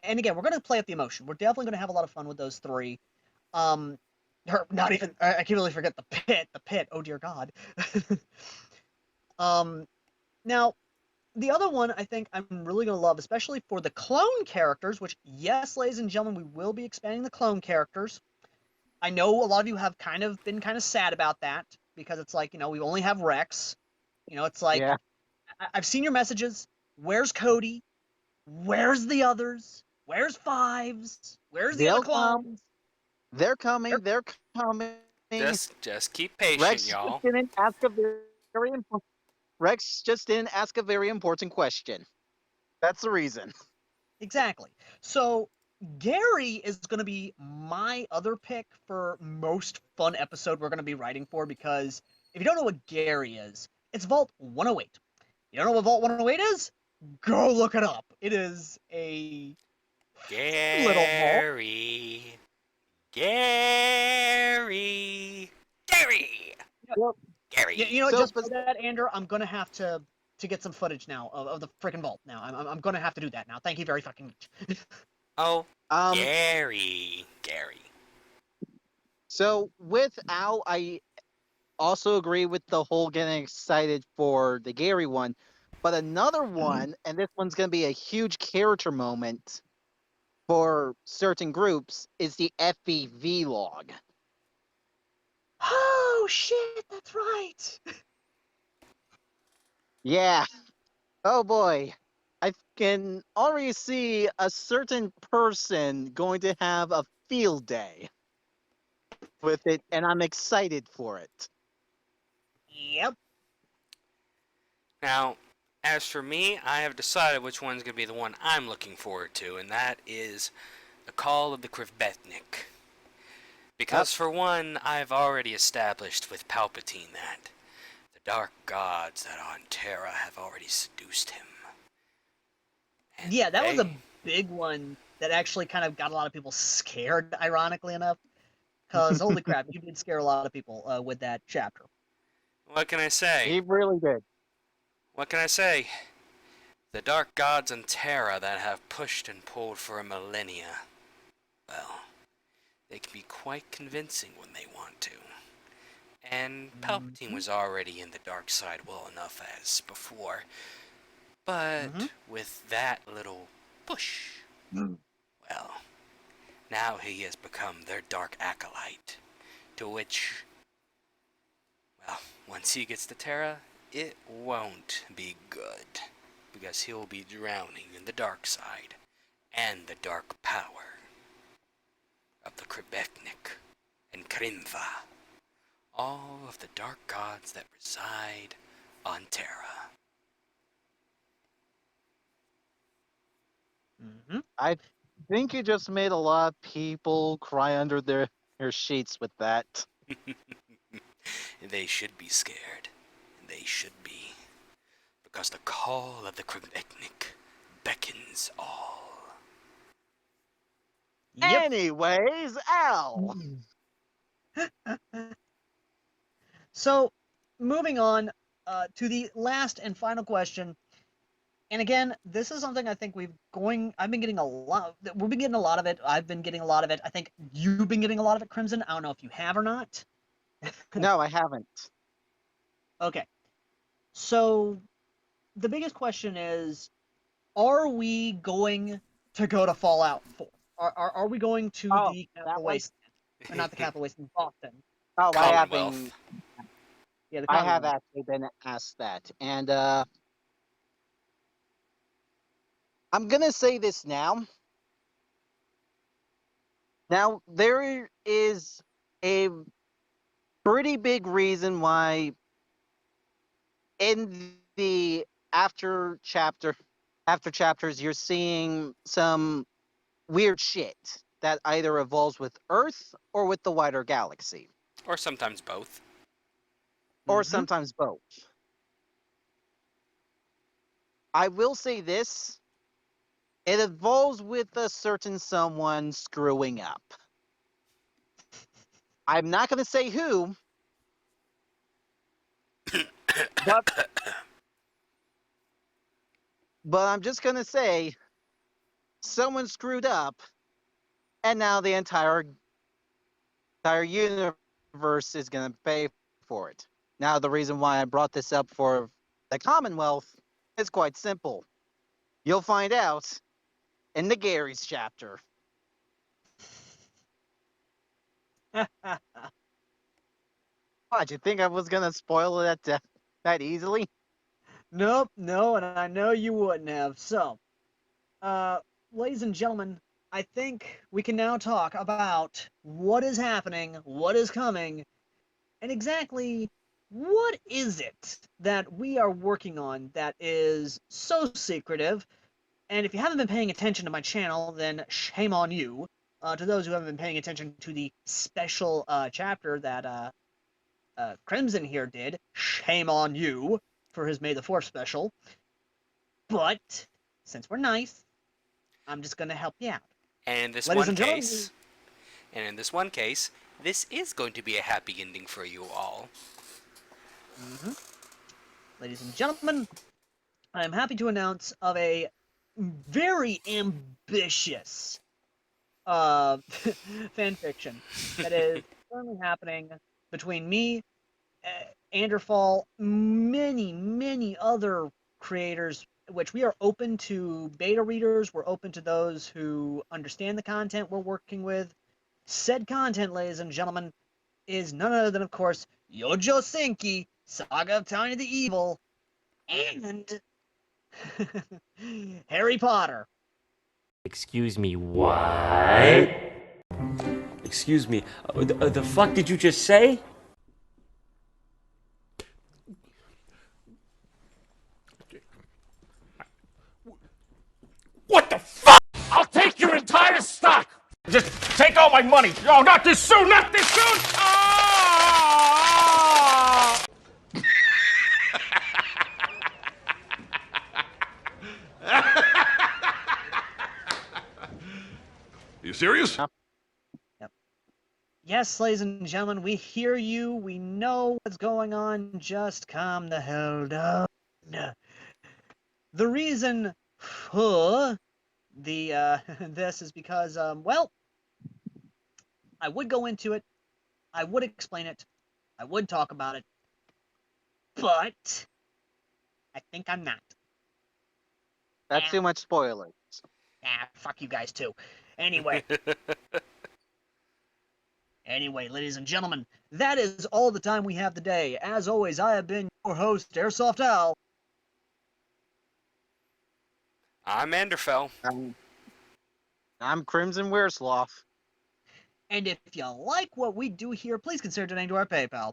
again, we're going to play up the emotion. We're definitely going to have a lot of fun with those 3. Or not even, I can really forget the pit. Oh dear God. Now, the other one I think I'm really going to love, especially for the clone characters, which, yes, ladies and gentlemen, we will be expanding the clone characters. I know a lot of you have been kind of sad about that, because it's like, we only have Rex. It's like, Yeah. I've seen your messages. Where's Cody? Where's the others? Where's Fives? Where's the other clones? They're coming. They're coming. Just keep patient, Rex y'all. just didn't ask a very important. Rex just didn't ask a very important question. That's the reason. Exactly. So Gary is going to be my other pick for most fun episode we're going to be writing for, because if you don't know what Gary is, it's Vault 108. You don't know what Vault 108 is? Go look it up. It is a little vault. Gary. Well, Gary. You know what? So, Just for that, Ander, I'm going to have to get some footage now of the freaking vault. Now I'm going to have to do that now. Thank you very fucking much. Oh, um, Gary. So with Al, I also agree with the whole getting excited for the Gary one. But another one, and this one's going to be a huge character moment for certain groups, is the FEV log. Oh shit, that's right. Yeah. Oh boy. I can already see a certain person going to have a field day with it, and I'm excited for it. Yep. Now, as for me, I have decided which one's going to be the one I'm looking forward to, and that is the Call of the Krivbetnik. Because for one, I've already established with Palpatine that the dark gods that are on Terra have already seduced him. And Yeah, that was a big one that actually kind of got a lot of people scared, ironically enough. Because, holy crap, you did scare a lot of people with that chapter. What can I say? He really did. What can I say? The dark gods on Terra that have pushed and pulled for a millennia. Well, they can be quite convincing when they want to. And Palpatine was already in the dark side well enough as before. But with that little push, well, now he has become their dark acolyte. To which, well, once he gets to Terra, it won't be good. Because he'll be drowning in the dark side and the dark power of the Krivbetnik and Krimva. All of the dark gods that reside on Terra. I think you just made a lot of people cry under their sheets with that. They should be scared. They should be. Because the call of the Krivbetnik beckons all. Yep. Anyways, Al. So, moving on to the last and final question. And again, this is something I think I've been getting a lot. We've been getting a lot of it. I've been getting a lot of it. I think you've been getting a lot of it, Crimson. I don't know if you have or not. No, I haven't. Okay. So, the biggest question is, are we going to go to Fallout 4? Are we going to Oh, the that Capital one? Wasteland? Or not the Capital Wasteland, Boston. Oh, Commonwealth. Yeah, the I have Commonwealth. actually been asked that. And I'm gonna say this now. Now, there is a pretty big reason why in the after chapters you're seeing some weird shit that either evolves with Earth or with the wider galaxy, Or sometimes both. or sometimes both. I will say this, it evolves with a certain someone screwing up. I'm not going to say who, but I'm just going to say someone screwed up, and now the entire universe is going to pay for it. Now, the reason why I brought this up for the Commonwealth is quite simple. You'll find out in the Gary's chapter. What, you think I was going to spoil it that easily? Nope, no, and I know you wouldn't have. So, ladies and gentlemen, I think we can now talk about what is happening, what is coming, and exactly what is it that we are working on that is so secretive. And if you haven't been paying attention to my channel, then shame on you. To those who haven't been paying attention to the special chapter that Crimson here did, shame on you for his May the 4th special. But since we're nice, I'm just gonna help you out. And in this Ladies one and gentlemen, case, this is going to be a happy ending for you all. ladies and gentlemen, I am happy to announce of a very ambitious fan fiction that is currently happening between me AnderFall, many other creators, which we are open to beta readers. We're open to those who understand the content we're working with. Said content, ladies and gentlemen, is none other than, of course, Yojo Senki, Saga of Tiny the Evil, and Harry Potter. Excuse me, what? Excuse me, the fuck did you just say? What the fuck? I'll take your entire stock! Just take all my money! No, not this soon! Not this soon! Ah! You serious? Yes, ladies and gentlemen, we hear you. We know what's going on. Just calm the hell down. The reason for the this is because well, I would go into it, I would explain it, I would talk about it, but I think I'm not. That's too much spoilers. Fuck you guys too. Anyway. Anyway, ladies and gentlemen, that is all the time we have today. As always, I have been your host, AirsoftAL. I'm AnderFall. I'm Crimson Wearsloth. And if you like what we do here, please consider donating to our PayPal.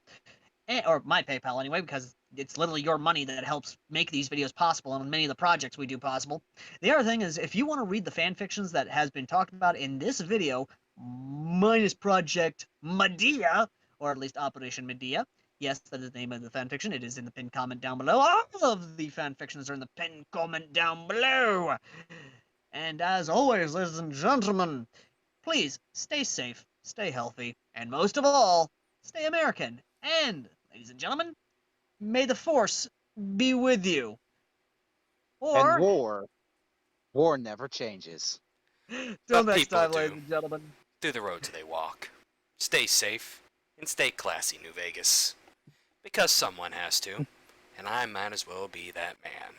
Or my PayPal anyway, because it's literally your money that helps make these videos possible and many of the projects we do possible. The other thing is, if you want to read the fan fictions that has been talked about in this video, minus Project Medea, or at least Operation Medea. Yes, that is the name of the fanfiction. It is in the pinned comment down below. All of the fanfictions are in the pinned comment down below. And as always, ladies and gentlemen, please stay safe, stay healthy, and most of all, stay American. And, ladies and gentlemen, may the Force be with you. And Or, war never changes. till But next people time, do. ladies and gentlemen. Through the roads they walk. Stay safe and stay classy, New Vegas. Because someone has to, and I might as well be that man.